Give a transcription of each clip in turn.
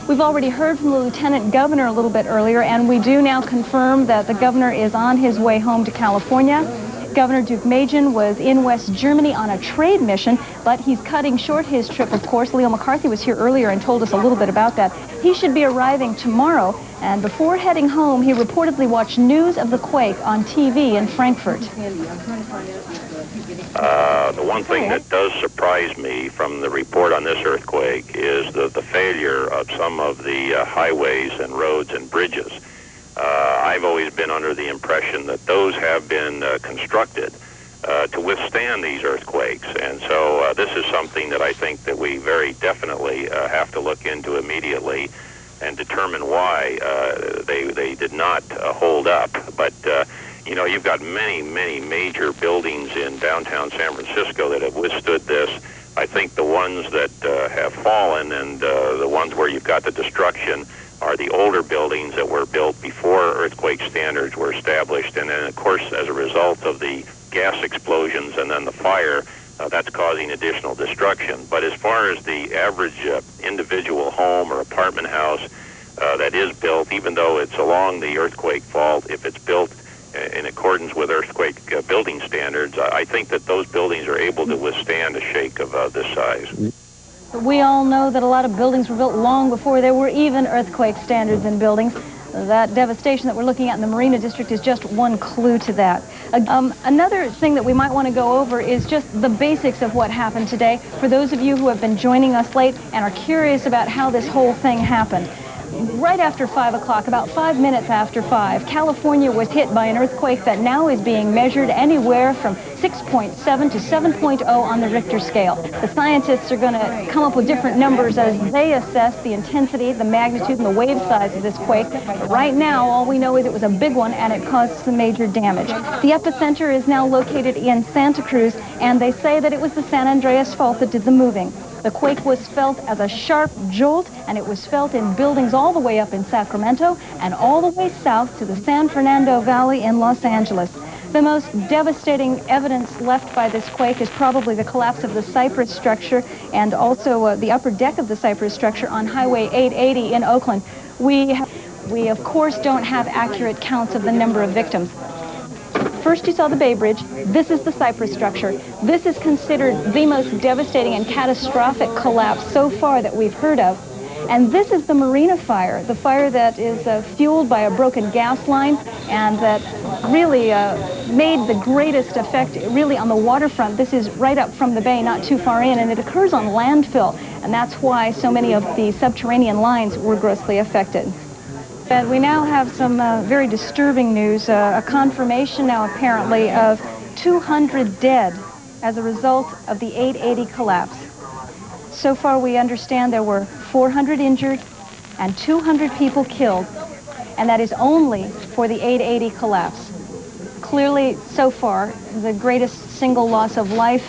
We've already heard from the Lieutenant Governor a little bit earlier, and we do now confirm that the governor is on his way home to California. Governor Duke Majan was in West Germany on a trade mission, but he's cutting short his trip, of course. Leo McCarthy was here earlier and told us a little bit about that. He should be arriving tomorrow, and before heading home, he reportedly watched news of the quake on TV in Frankfurt. The one thing that does surprise me from the report on this earthquake is the failure of some of the highways and roads and bridges. I've always been under the impression that those have been constructed to withstand these earthquakes, and so this is something that I think that we very definitely have to look into immediately and determine why they did not hold up. But you know, you've got many major buildings in downtown San Francisco that have withstood this. I think the ones that have fallen and the ones where you've got the destruction are the older buildings that were built before earthquake standards were established, and then of course as a result of the gas explosions and then the fire, that's causing additional destruction. But as far as the average individual home or apartment house that is built, even though it's along the earthquake fault, if it's built in accordance with earthquake building standards, I think that those buildings are able to withstand a shake of this size. But we all know that a lot of buildings were built long before there were even earthquake standards in buildings. That devastation that we're looking at in the Marina District is just one clue to that. Another thing that we might want to go over is just the basics of what happened today. For those of you who have been joining us late and are curious about how this whole thing happened. Right after 5 o'clock, about 5 minutes after 5, California was hit by an earthquake that now is being measured anywhere from 6.7 to 7.0 on the Richter scale. The scientists are going to come up with different numbers as they assess the intensity, the magnitude, and the wave size of this quake. But right now, all we know is it was a big one and it caused some major damage. The epicenter is now located in Santa Cruz, and they say that it was the San Andreas Fault that did the moving. The quake was felt as a sharp jolt, and it was felt in buildings all the way up in Sacramento and all the way south to the San Fernando Valley in Los Angeles. The most devastating evidence left by this quake is probably the collapse of the Cypress structure and also the upper deck of the Cypress structure on Highway 880 in Oakland. We of course don't have accurate counts of the number of victims. First you saw the Bay Bridge. This is the Cypress structure. This is considered the most devastating and catastrophic collapse so far that we've heard of. And this is the Marina Fire, the fire that is fueled by a broken gas line and that really made the greatest effect really on the waterfront. This is right up from the bay, not too far in, and it occurs on landfill. And that's why so many of the subterranean lines were grossly affected. But we now have some very disturbing news, a confirmation now apparently of 200 dead as a result of the 880 collapse. So far we understand there were 400 injured and 200 people killed, and that is only for the 880 collapse. Clearly, so far, the greatest single loss of life,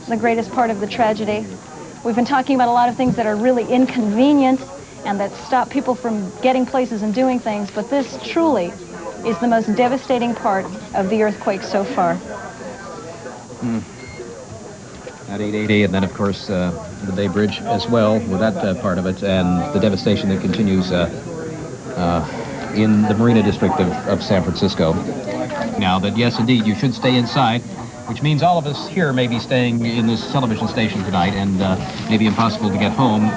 the greatest part of the tragedy. We've been talking about a lot of things that are really inconvenient and that stop people from getting places and doing things, but this truly is the most devastating part of the earthquake so far. At 880, and then of course the Bay Bridge as well, with that part of it, and the devastation that continues in the Marina District of San Francisco. Now that, yes, indeed, you should stay inside, which means all of us here may be staying in this television station tonight, and may be impossible to get home.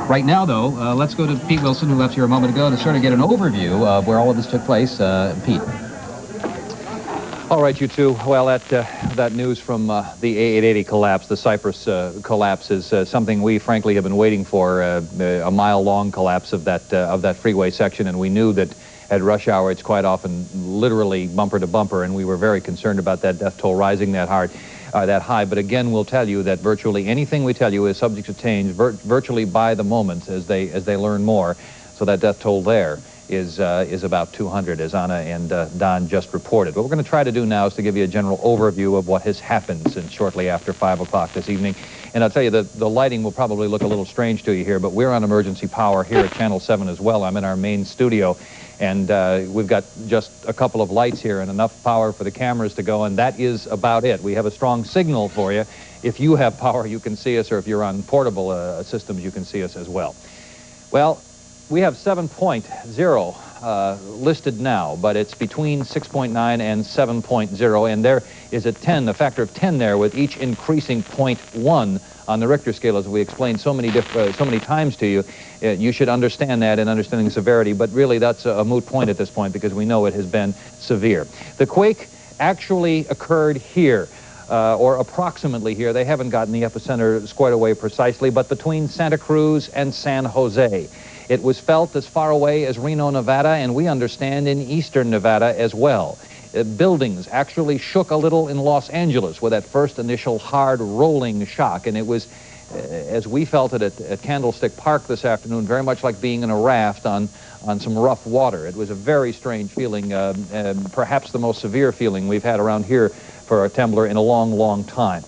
Right now, though, let's go to Pete Wilson, who left here a moment ago, to sort of get an overview of where all of this took place. Pete. All right, you two. Well, that news from the 880 collapse, the Cypress collapse, is something we frankly have been waiting for, a mile-long collapse of that freeway section, and we knew that at rush hour it's quite often literally bumper to bumper, and we were very concerned about that death toll rising that high. But again, we'll tell you that virtually anything we tell you is subject to change virtually by the moment as they learn more. So that death toll there is about 200, as Anna and Don just reported. What we're going to try to do now is to give you a general overview of what has happened since shortly after 5 o'clock this evening. And I'll tell you, the lighting will probably look a little strange to you here, but we're on emergency power here at Channel 7 as well. I'm in our main studio, and we've got just a couple of lights here and enough power for the cameras to go, and that is about it. We have a strong signal for you. If you have power, you can see us, or if you're on portable systems, you can see us as well. Well, we have 7.0 listed now, but it's between 6.9 and 7.0, and there is a factor of 10 there, with each increasing 0.1 on the Richter scale, as we explained so many times to you. You should understand that in understanding severity, but really that's a moot point at this point because we know it has been severe. The quake actually occurred here, or approximately here. They haven't gotten the epicenter squared away precisely, but between Santa Cruz and San Jose. It was felt as far away as Reno, Nevada, and we understand in eastern Nevada as well. Buildings actually shook a little in Los Angeles with that first initial hard rolling shock, and it was, as we felt it at Candlestick Park this afternoon, very much like being in a raft on some rough water. It was a very strange feeling, perhaps the most severe feeling we've had around here for a Temblor in a long, long time.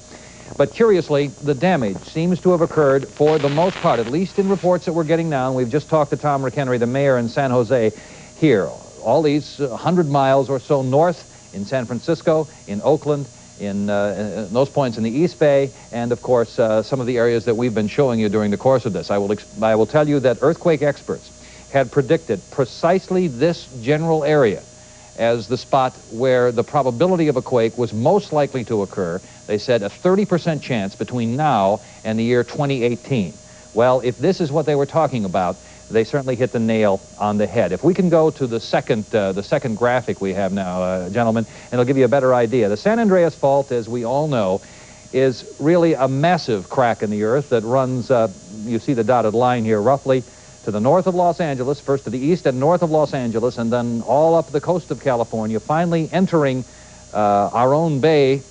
But curiously, the damage seems to have occurred for the most part, at least in reports that we're getting now. And we've just talked to Tom McHenry, the mayor in San Jose, here. All these 100 miles or so north in San Francisco, in Oakland, in those points in the East Bay, and of course some of the areas that we've been showing you during the course of this. I will tell you that earthquake experts had predicted precisely this general area as the spot where the probability of a quake was most likely to occur. They said a 30% chance between now and the year 2018. Well, if this is what they were talking about, they certainly hit the nail on the head. If we can go to the second graphic we have now, gentlemen, and it'll give you a better idea. The San Andreas Fault, as we all know, is really a massive crack in the earth that runs, you see the dotted line here, roughly to the north of Los Angeles, first to the east and north of Los Angeles, and then all up the coast of California, finally entering our own bay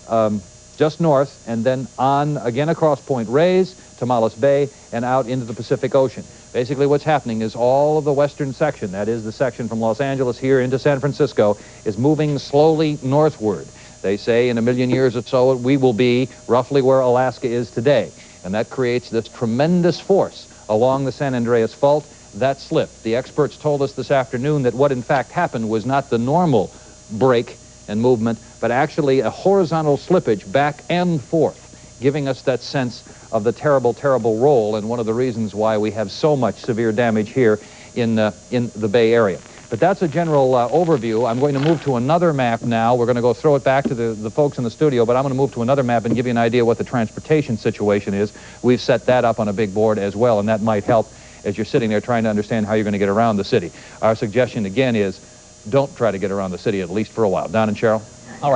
just north, and then on again across Point Reyes, Tomales Bay, and out into the Pacific Ocean. Basically what's happening is all of the western section, that is the section from Los Angeles here into San Francisco, is moving slowly northward. They say in a million years or so we will be roughly where Alaska is today, and that creates this tremendous force along the San Andreas Fault. That slipped. The experts told us this afternoon that what in fact happened was not the normal break and movement, but actually a horizontal slippage back and forth, giving us that sense of the terrible, terrible roll, and one of the reasons why we have so much severe damage here in the Bay Area. But that's a general overview. I'm going to move to another map now. We're going to go throw it back to the folks in the studio, but I'm going to move to another map and give you an idea what the transportation situation is. We've set that up on a big board as well, and that might help as you're sitting there trying to understand how you're going to get around the city. Our suggestion, again, is don't try to get around the city, at least for a while. Don and Cheryl? All right.